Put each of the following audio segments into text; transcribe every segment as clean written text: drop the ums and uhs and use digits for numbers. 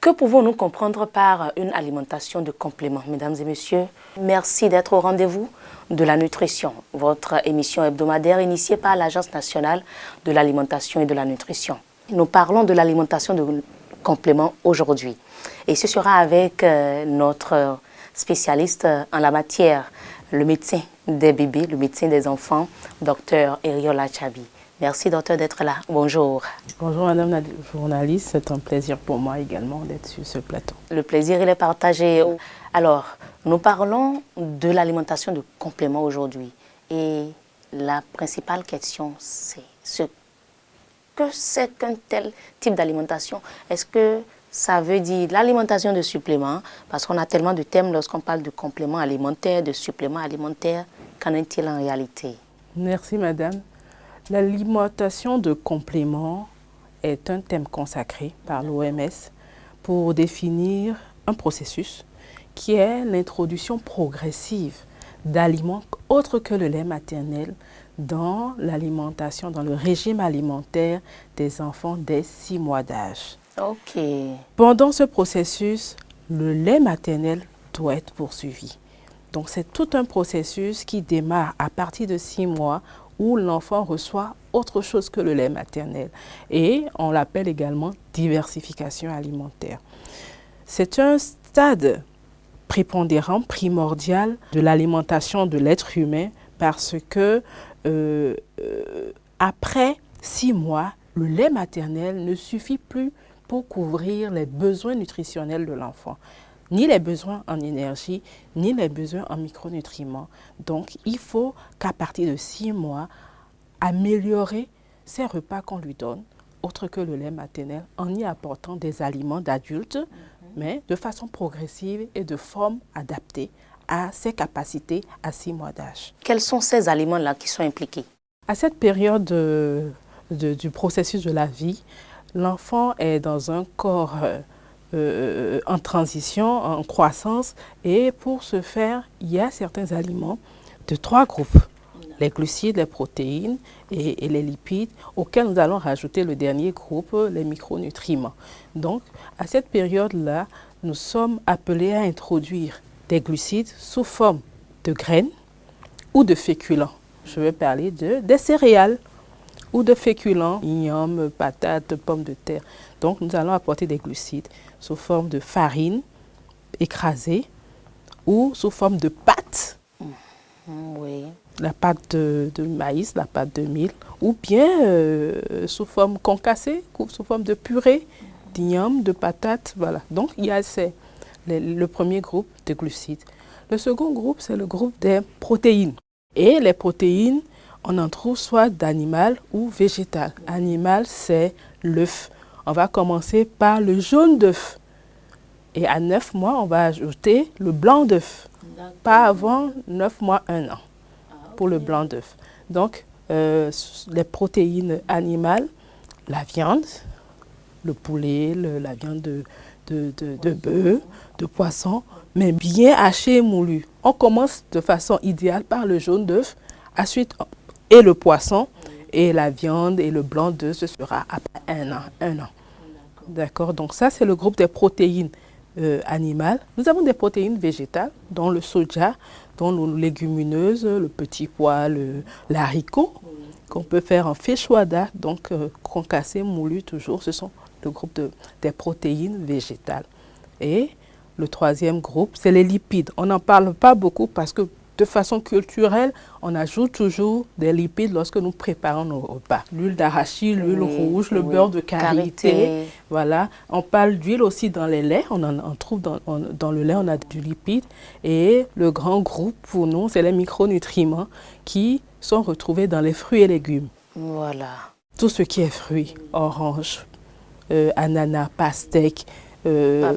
Que pouvons-nous comprendre par une alimentation de complément, mesdames et messieurs? Merci d'être au rendez-vous de la nutrition, votre émission hebdomadaire initiée par l'Agence nationale de l'alimentation et de la nutrition. Nous parlons de l'alimentation de complément aujourd'hui et ce sera avec notre spécialiste en la matière, le médecin des bébés, le médecin des enfants, Dr Eriola Chabi. Merci, docteur, d'être là. Bonjour. Bonjour, madame la journaliste. C'est un plaisir pour moi également d'être sur ce plateau. Le plaisir, il est partagé. Alors, nous parlons de l'alimentation de complément aujourd'hui. Et la principale question, c'est ce que c'est qu'un tel type d'alimentation. Est-ce que ça veut dire l'alimentation de supplément? Parce qu'on a tellement de thèmes lorsqu'on parle de compléments alimentaires, de suppléments alimentaires. Qu'en est-il en réalité? Merci, madame. L'alimentation de compléments est un thème consacré par l'OMS pour définir un processus qui est l'introduction progressive d'aliments autres que le lait maternel dans l'alimentation, dans le régime alimentaire des enfants dès 6 mois d'âge. Ok. Pendant ce processus, le lait maternel doit être poursuivi. Donc c'est tout un processus qui démarre à partir de 6 mois où l'enfant reçoit autre chose que le lait maternel. Et on l'appelle également diversification alimentaire. C'est un stade prépondérant, primordial de l'alimentation de l'être humain parce que après 6 mois, le lait maternel ne suffit plus pour couvrir les besoins nutritionnels de l'enfant. Ni les besoins en énergie, ni les besoins en micronutriments. Donc, il faut qu'à partir de 6 mois, améliorer ces repas qu'on lui donne, autre que le lait maternel, en y apportant des aliments d'adultes, mais de façon progressive et de forme adaptée à ses capacités à 6 mois d'âge. Quels sont ces aliments-là qui sont impliqués? À cette période du processus de la vie, l'enfant est dans un corps en transition, en croissance, et pour ce faire, il y a certains aliments de 3 groupes, les glucides, les protéines et les lipides, auxquels nous allons rajouter le dernier groupe, les micronutriments. Donc, à cette période-là, nous sommes appelés à introduire des glucides sous forme de graines ou de féculents. Je vais parler des céréales ou de féculents, ignomes, patates, pommes de terre. Donc, nous allons apporter des glucides sous forme de farine écrasée ou sous forme de pâte. Oui. La pâte de maïs, la pâte de mil, ou bien sous forme concassée, sous forme de purée d'igname, de patates. Voilà. Donc, il y a le premier groupe de glucides. Le second groupe, c'est le groupe des protéines. Et les protéines, on en trouve soit d'animal ou végétal. Animal, c'est l'œuf. On va commencer par le jaune d'œuf. Et à 9 mois, on va ajouter le blanc d'œuf. Pas avant 9 mois, 1 an pour le blanc d'œuf. Donc, les protéines animales, la viande, le poulet, la viande de bœuf, de poisson, mais bien haché et moulu. On commence de façon idéale par le jaune d'œuf, ensuite, et le poisson, et la viande et le blanc d'œuf, ce sera après 1 an. D'accord, donc ça c'est le groupe des protéines animales. Nous avons des protéines végétales, dont le soja, dont les légumineuses, le petit pois, l'haricot, qu'on peut faire en feijoada, donc concassé, moulu toujours. Ce sont le groupe des protéines végétales. Et le troisième groupe, c'est les lipides. On n'en parle pas beaucoup parce que de façon culturelle, on ajoute toujours des lipides lorsque nous préparons nos repas. L'huile d'arachide, l'huile rouge, le beurre de karité. Voilà. On parle d'huile aussi dans les laits. On en trouve dans le lait, on a du lipide. Et le grand groupe pour nous, c'est les micronutriments qui sont retrouvés dans les fruits et légumes. Voilà. Tout ce qui est fruits, orange, ananas, pastèque,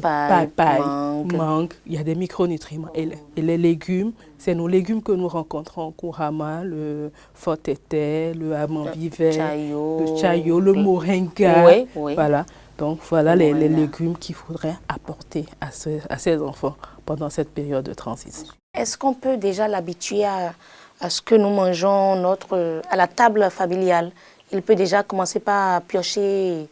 papaye, mangue, il y a des micronutriments. Et les légumes, c'est nos légumes que nous rencontrons couramment, le faux-tété, le amande-vivert, le chayo, le moringa. Oui. Voilà. Donc voilà les légumes qu'il faudrait apporter à ces enfants pendant cette période de transition. Est-ce qu'on peut déjà l'habituer à ce que nous mangeons à la table familiale? Il peut déjà commencer par piocher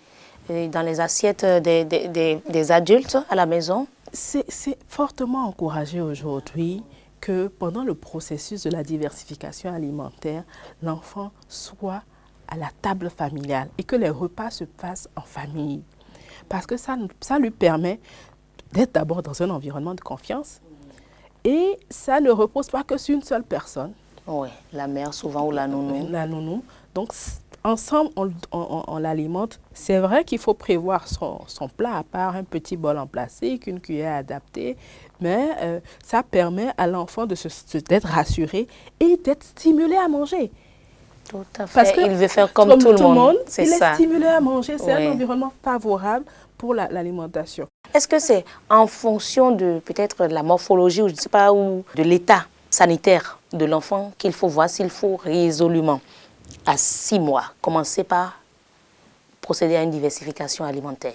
et dans les assiettes des adultes à la maison? C'est fortement encouragé aujourd'hui que pendant le processus de la diversification alimentaire, l'enfant soit à la table familiale et que les repas se passent en famille. Parce que ça lui permet d'être d'abord dans un environnement de confiance et ça ne repose pas que sur une seule personne. Oui, la mère souvent ou la nounou. La nounou. Donc, ensemble, on l'alimente. C'est vrai qu'il faut prévoir son plat à part, un petit bol en plastique, une cuillère adaptée, mais ça permet à l'enfant d'être rassuré et d'être stimulé à manger. Tout à fait. Parce qu'il veut faire comme tout le monde. C'est ça. Il est stimulé à manger. C'est un environnement favorable pour l'alimentation. Est-ce que c'est en fonction de peut-être de la morphologie ou je ne sais pas, ou de l'état sanitaire de l'enfant qu'il faut voir s'il faut résolument, à 6 mois, commencer par procéder à une diversification alimentaire?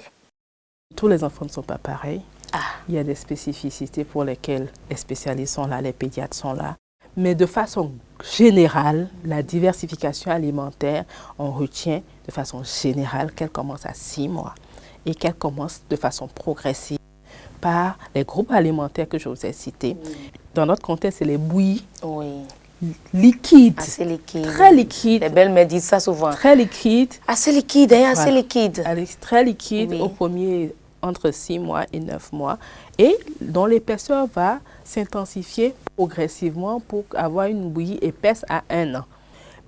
Tous les enfants ne sont pas pareils. Ah. Il y a des spécificités pour lesquelles les spécialistes sont là, les pédiatres sont là. Mais de façon générale, la diversification alimentaire, on retient de façon générale qu'elle commence à 6 mois et qu'elle commence de façon progressive par les groupes alimentaires que je vous ai cités. Dans notre contexte, c'est les bouillies liquides. Assez liquides. Très liquides. Les belles-mères disent ça souvent. Très liquides. Assez liquides, hein, assez liquides. Très liquides au premier, entre 6 mois et 9 mois. Et dont l'épaisseur va s'intensifier progressivement pour avoir une bouillie épaisse à 1 an.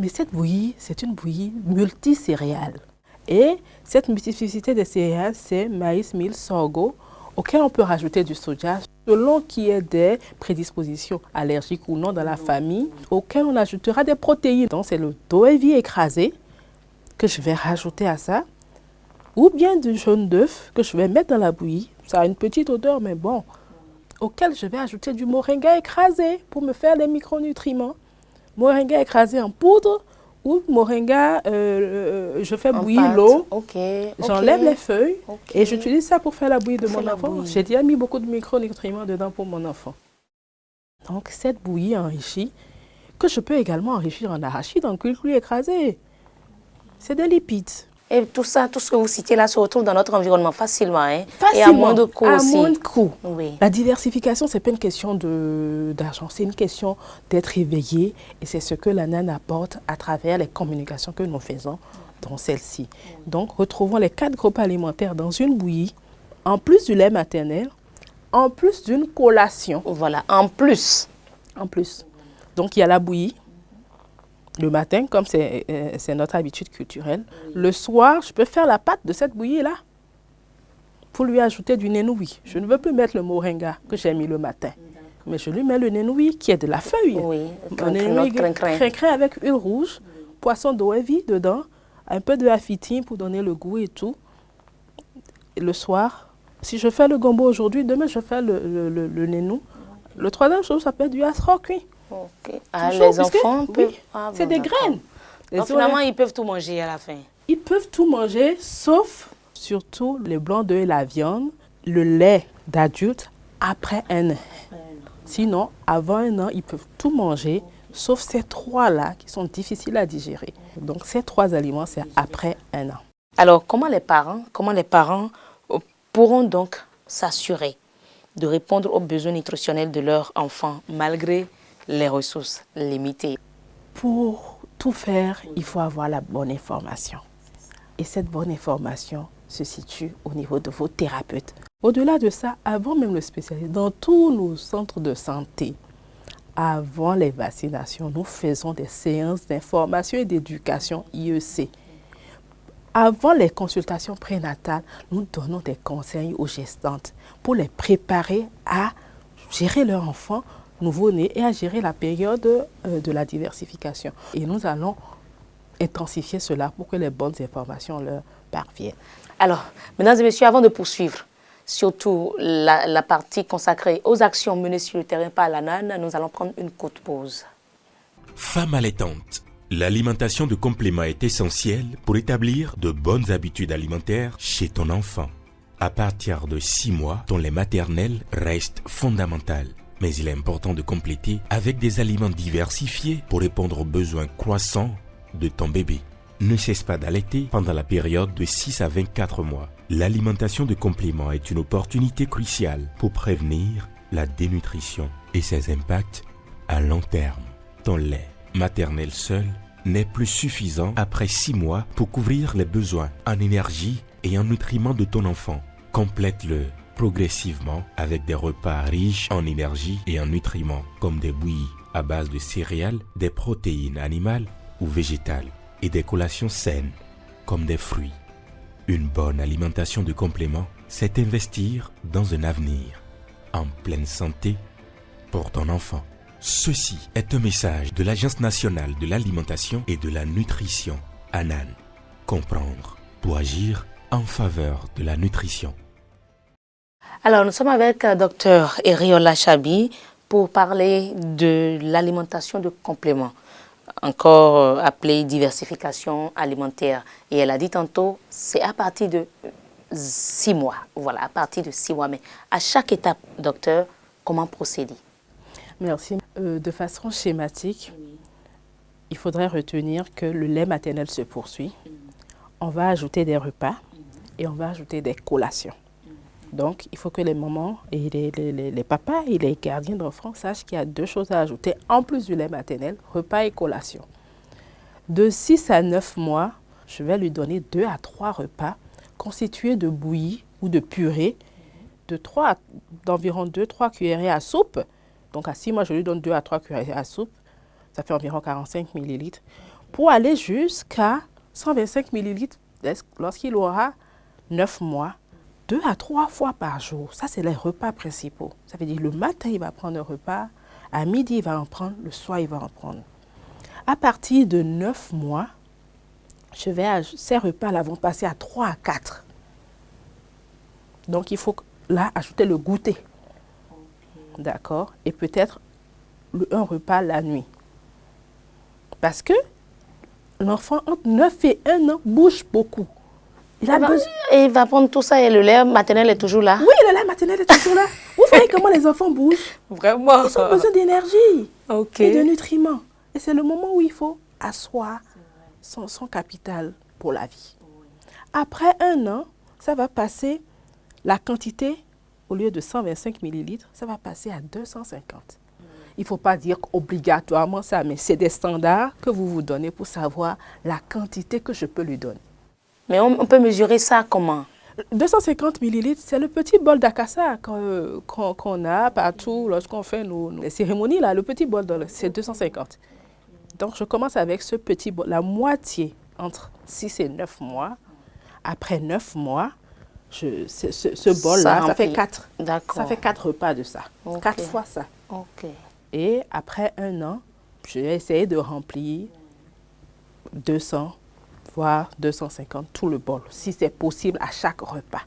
Mais cette bouillie, c'est une bouillie multicéréale. Et cette multiplicité de céréales, c'est maïs, mil, sorgho, auquel on peut rajouter du soja, selon qu'il y ait des prédispositions allergiques ou non dans la famille, auquel on ajoutera des protéines. Donc c'est le doevi écrasé que je vais rajouter à ça, ou bien du jaune d'œuf que je vais mettre dans la bouillie. Ça a une petite odeur, mais bon, auquel je vais ajouter du moringa écrasé pour me faire des micronutriments. Moringa écrasé en poudre ou moringa, je fais bouillir l'eau, j'enlève les feuilles et j'utilise ça pour faire la bouillie de mon enfant. J'ai déjà mis beaucoup de micronutriments dedans pour mon enfant. Donc cette bouillie enrichie, que je peux également enrichir en arachide, en cuir écrasé, c'est des lipides. Et tout ça, tout ce que vous citez là se retrouve dans notre environnement facilement, hein? Et à moindre coût aussi. À moindre coût. Oui. La diversification, ce n'est pas une question d'argent, c'est une question d'être éveillé. Et c'est ce que la NAN apporte à travers les communications que nous faisons dans celle-ci. Donc, retrouvons les 4 groupes alimentaires dans une bouillie, en plus du lait maternel, en plus d'une collation. Voilà, en plus. En plus. Donc, il y a la bouillie. Le matin, comme c'est notre habitude culturelle, le soir, je peux faire la pâte de cette bouillie-là pour lui ajouter du nénoui. Je ne veux plus mettre le moringa que j'ai mis le matin, mais je lui mets le nénoui qui est de la feuille. Oui, un nénoui crin-crin avec huile rouge, poisson d'oevi dedans, un peu de afitin pour donner le goût et tout. Et le soir, si je fais le gombo aujourd'hui, demain je fais le nénou. Le troisième jour, ça peut être du asro cuit. Okay. Ah, les enfants peuvent... Ah, c'est des graines. Donc finalement, ils peuvent tout manger à la fin. Ils peuvent tout manger, sauf surtout le blanc d'œuf et la viande, le lait d'adulte après 1 an. Sinon, avant 1 an, ils peuvent tout manger, sauf ces 3-là qui sont difficiles à digérer. Donc ces 3 aliments, c'est après 1 an. Alors, comment les parents pourront donc s'assurer de répondre aux besoins nutritionnels de leurs enfants malgré les ressources limitées? Pour tout faire, il faut avoir la bonne information. Et cette bonne information se situe au niveau de vos thérapeutes. Au-delà de ça, avant même le spécialiste, dans tous nos centres de santé, avant les vaccinations, nous faisons des séances d'information et d'éducation IEC. Avant les consultations prénatales, nous donnons des conseils aux gestantes pour les préparer à gérer leur enfant nouveau-né et à gérer la période de la diversification. Et nous allons intensifier cela pour que les bonnes informations leur parviennent. Alors, mesdames et messieurs, avant de poursuivre, surtout la partie consacrée aux actions menées sur le terrain par la NAN, nous allons prendre une courte pause. Femme allaitante. L'alimentation de compléments est essentielle pour établir de bonnes habitudes alimentaires chez ton enfant. À partir de 6 mois, ton lait maternel reste fondamental. Mais il est important de compléter avec des aliments diversifiés pour répondre aux besoins croissants de ton bébé. ne cesse pas d'allaiter pendant la période de 6 à 24 mois. L'alimentation de complément est une opportunité cruciale pour prévenir la dénutrition et ses impacts à long terme. Ton lait maternel seul n'est plus suffisant après 6 mois pour couvrir les besoins en énergie et en nutriments de ton enfant. Complète-le progressivement avec des repas riches en énergie et en nutriments comme des bouillies à base de céréales, des protéines animales ou végétales et des collations saines comme des fruits. Une bonne alimentation de complément, c'est investir dans un avenir en pleine santé pour ton enfant. Ceci est un message de l'Agence nationale de l'alimentation et de la nutrition, ANAN. Comprendre pour agir en faveur de la nutrition. Alors, nous sommes avec Dr Eriola Chabi pour parler de l'alimentation de complément, encore appelée diversification alimentaire. Et elle a dit tantôt, c'est à partir de 6 mois. Voilà, à partir de 6 mois. Mais à chaque étape, docteur, comment procéder? Merci. De façon schématique, il faudrait retenir que le lait maternel se poursuit. On va ajouter des repas et on va ajouter des collations. Donc, il faut que les mamans et les papas et les gardiens d'enfants sachent qu'il y a 2 choses à ajouter en plus du lait maternel, repas et collation. De 6 à 9 mois, je vais lui donner 2 à 3 repas constitués de bouillie ou de purée d'environ 2-3 cuillerées à soupe. Donc, à 6 mois, je lui donne 2 à 3 cuillerées à soupe. Ça fait environ 45 ml. Pour aller jusqu'à 125 ml lorsqu'il aura 9 mois. 2 à 3 fois par jour. Ça, c'est les repas principaux. Ça veut dire le matin, il va prendre un repas. À midi, il va en prendre. Le soir, il va en prendre. À partir de 9 mois, ces repas-là vont passer à 3 à 4. Donc, il faut là ajouter le goûter. D'accord? Et peut-être un repas la nuit. Parce que l'enfant entre 9 et 1 an bouge beaucoup. Et il va prendre tout ça et le lait maternel est toujours là? Oui, le lait maternel est toujours là. Vous voyez comment les enfants bougent? Vraiment? Ils ont besoin d'énergie et de nutriments. Et c'est le moment où il faut asseoir son capital pour la vie. Après 1 an, ça va passer, la quantité, au lieu de 125 ml, ça va passer à 250. Il ne faut pas dire obligatoirement ça, mais c'est des standards que vous vous donnez pour savoir la quantité que je peux lui donner. Mais on peut mesurer ça comment? 250 ml, c'est le petit bol d'acassa qu'on a partout lorsqu'on fait nos cérémonies. Là, le petit bol, c'est 250. Donc, je commence avec ce petit bol, la moitié entre 6 et 9 mois. Après 9 mois, ce bol-là, ça fait 4. D'accord. Ça fait 4 repas de ça. 4 fois ça. Et après 1 an, je vais essayer de remplir 200 voire 250, tout le bol, si c'est possible à chaque repas.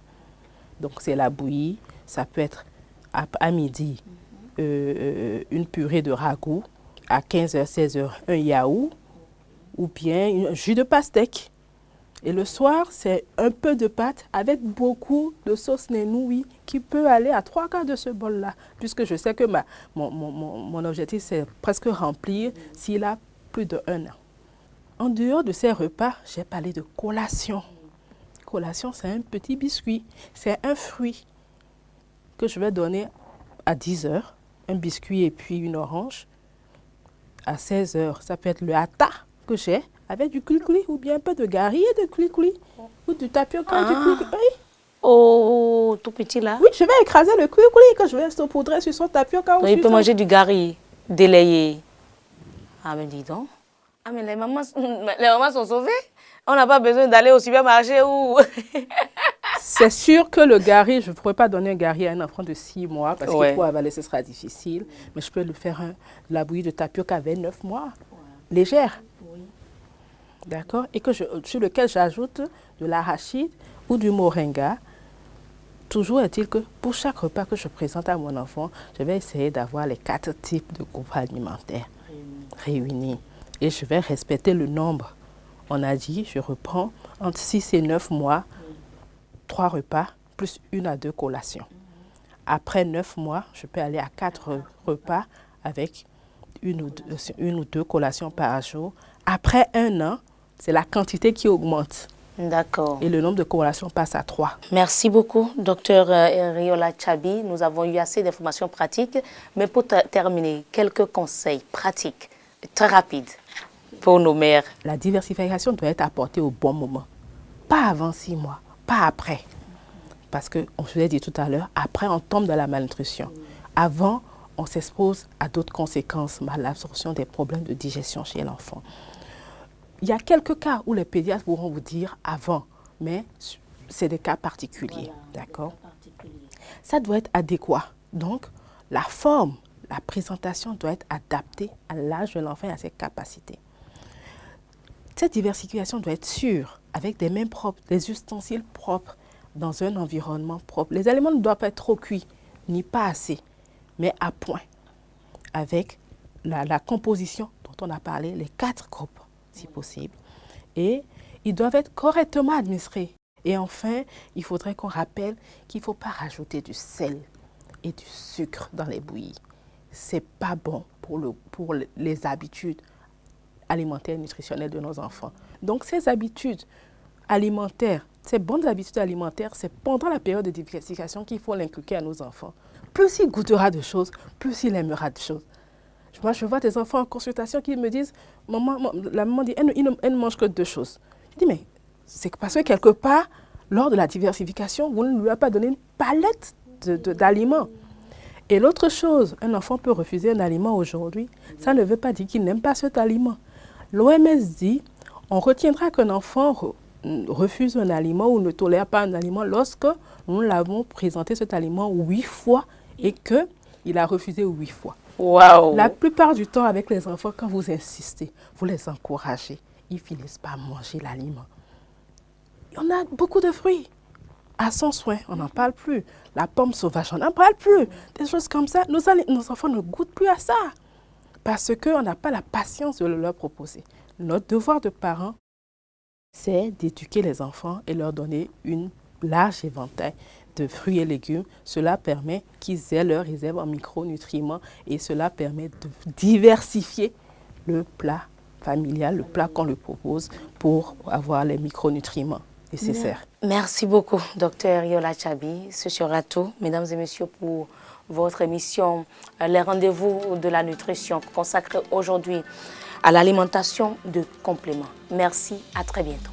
Donc, c'est la bouillie. Ça peut être à midi, une purée de ragoût. À 15h, 16h, un yaourt. Ou bien un jus de pastèque. Et le soir, c'est un peu de pâte avec beaucoup de sauce nénoui qui peut aller à 3/4 de ce bol-là. Puisque je sais que mon objectif, c'est presque remplir s'il a plus de 1 an. En dehors de ces repas, j'ai parlé de collation. Collation, c'est un petit biscuit. C'est un fruit que je vais donner à 10h. Un biscuit et puis une orange. À 16h, ça peut être le hata que j'ai avec du cuiculi ou bien un peu de gari et de cuiculi. Ou du tapioca et du cuiculi. Oh, tout petit là? Oui, je vais écraser le cuiculi que je vais saupoudrer sur son tapioca. Donc, il peut manger du gari délayé. Ah, mais dis donc. Ah, mais les mamans sont sauvées. On n'a pas besoin d'aller au supermarché ou... C'est sûr que le gari, je ne pourrais pas donner un gari à un enfant de 6 mois parce qu'il faut avaler, ce sera difficile. Mais je peux lui faire la bouillie de tapioca avec 9 mois, légère. D'accord? Et sur lequel j'ajoute de l'arachide ou du moringa. Toujours est-il que pour chaque repas que je présente à mon enfant, je vais essayer d'avoir les 4 types de groupes alimentaires réunis. Et je vais respecter le nombre. On a dit, je reprends, entre 6 et 9 mois, 3 repas, plus 1 à 2 collations. Après 9 mois, je peux aller à 4 repas avec une ou deux collations par jour. Après 1 an, c'est la quantité qui augmente. D'accord. Et le nombre de corrélations passe à 3. Merci beaucoup, docteur Riola Tchabi. Nous avons eu assez d'informations pratiques, mais pour terminer, quelques conseils pratiques, très rapides, pour nos mères. La diversification doit être apportée au bon moment. Pas avant 6 mois, pas après. Parce que, on vous l'a dit tout à l'heure, après on tombe dans la malnutrition. Avant, on s'expose à d'autres conséquences, malabsorption, des problèmes de digestion chez l'enfant. Il y a quelques cas où les pédiatres pourront vous dire avant, mais c'est des cas particuliers, d'accord? Ça doit être adéquat. Donc, la forme, la présentation doit être adaptée à l'âge de l'enfant et à ses capacités. Cette diversification doit être sûre, avec des mains propres, des ustensiles propres, dans un environnement propre. Les aliments ne doivent pas être trop cuits, ni pas assez, mais à point, avec la composition dont on a parlé, les 4 groupes, si possible. Et ils doivent être correctement administrés. Et enfin, il faudrait qu'on rappelle qu'il ne faut pas rajouter du sel et du sucre dans les bouillies. Ce n'est pas bon pour les habitudes alimentaires et nutritionnelles de nos enfants. Donc ces habitudes alimentaires, ces bonnes habitudes alimentaires, c'est pendant la période de diversification qu'il faut l'inculquer à nos enfants. Plus il goûtera de choses, plus il aimera de choses. Moi, je vois des enfants en consultation qui me disent, maman, la maman dit, elle ne mange que 2 choses. Je dis, mais c'est parce que quelque part, lors de la diversification, vous ne lui avez pas donné une palette d'aliments. Et l'autre chose, un enfant peut refuser un aliment aujourd'hui, ça ne veut pas dire qu'il n'aime pas cet aliment. L'OMS dit, on retiendra qu'un enfant refuse un aliment ou ne tolère pas un aliment lorsque nous l'avons présenté cet aliment 8 fois et qu'il a refusé 8 fois. Wow. La plupart du temps, avec les enfants, quand vous insistez, vous les encouragez, ils finissent par manger l'aliment. On a beaucoup de fruits. À son soin, on n'en parle plus. La pomme sauvage, on n'en parle plus. Des choses comme ça, nos enfants ne goûtent plus à ça. Parce qu'on n'a pas la patience de le leur proposer. Notre devoir de parents, c'est d'éduquer les enfants et leur donner une large éventail de fruits et légumes. Cela permet qu'ils aient leur réserve en micronutriments et cela permet de diversifier le plat familial, le plat qu'on lui propose pour avoir les micronutriments nécessaires. Merci beaucoup, docteur Riola Tchabi. Ce sera tout, mesdames et messieurs, pour votre émission Les rendez-vous de la nutrition consacrée aujourd'hui à l'alimentation de compléments. Merci, à très bientôt.